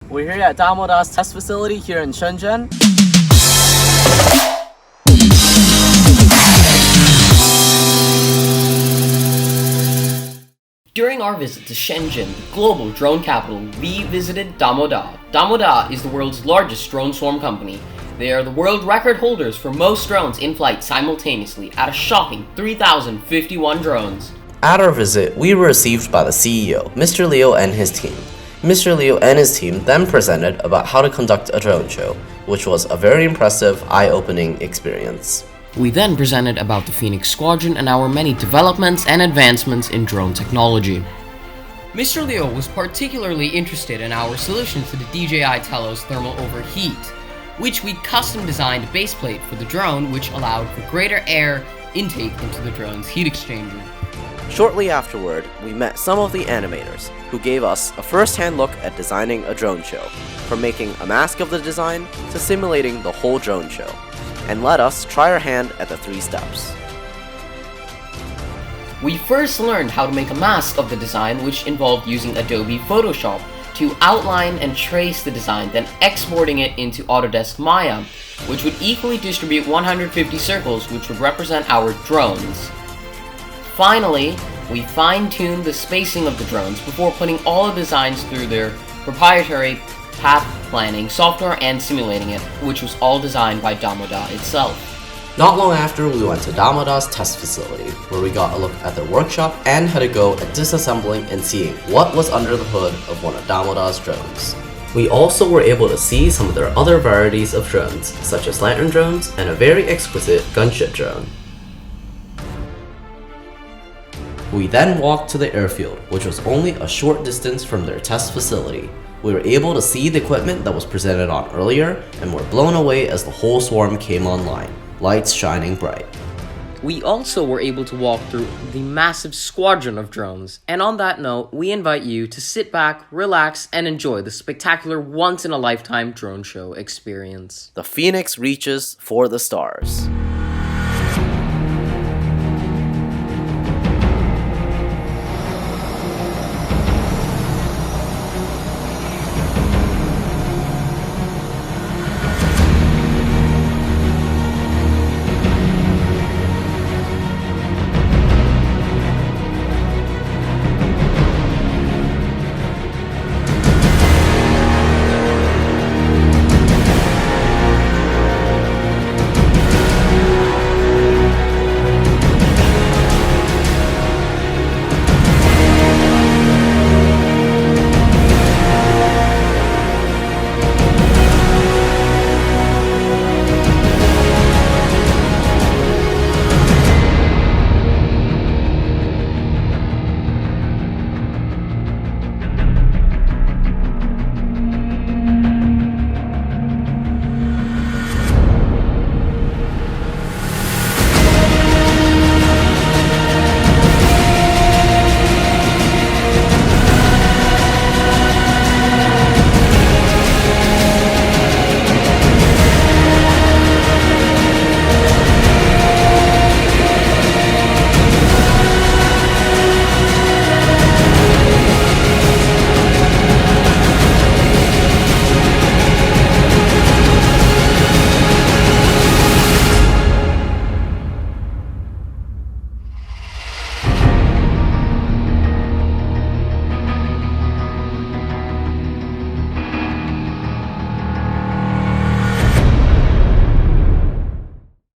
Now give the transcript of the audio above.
We're here at Damoda's test facility here in Shenzhen. During our visit to Shenzhen, the global drone capital, we visited Damoda. Damoda is the world's largest drone swarm company. They are the world record holders for most drones in flight simultaneously at a shocking 3,051 drones. At our visit, we were received by the CEO, Mr. Liu, and his team. Mr. Liu and his team then presented about how to conduct a drone show, which was a very impressive, eye-opening experience. We then presented about the Phoenix Squadron and our many developments and advancements in drone technology. Mr. Liu was particularly interested in our solution to the DJI Telos thermal overheat, which we custom designed a baseplate for the drone which allowed for greater air intake into the drone's heat exchanger. Shortly afterward, we met some of the animators, who gave us a first-hand look at designing a drone show, from making a mask of the design to simulating the whole drone show, and let us try our hand at the 3 steps. We first learned how to make a mask of the design, which involved using Adobe Photoshop to outline and trace the design, then exporting it into Autodesk Maya, which would equally distribute 150 circles, which would represent our drones. Finally, we fine-tuned the spacing of the drones before putting all the designs through their proprietary path planning software and simulating it, which was all designed by Damoda itself. Not long after, we went to Damoda's test facility, where we got a look at their workshop and had a go at disassembling and seeing what was under the hood of one of Damoda's drones. We also were able to see some of their other varieties of drones, such as lantern drones and a very exquisite gunship drone. We then walked to the airfield, which was only a short distance from their test facility. We were able to see the equipment that was presented on earlier, and were blown away as the whole swarm came online, lights shining bright. We also were able to walk through the massive squadron of drones, and on that note, we invite you to sit back, relax, and enjoy the spectacular once-in-a-lifetime drone show experience. The Phoenix reaches for the stars.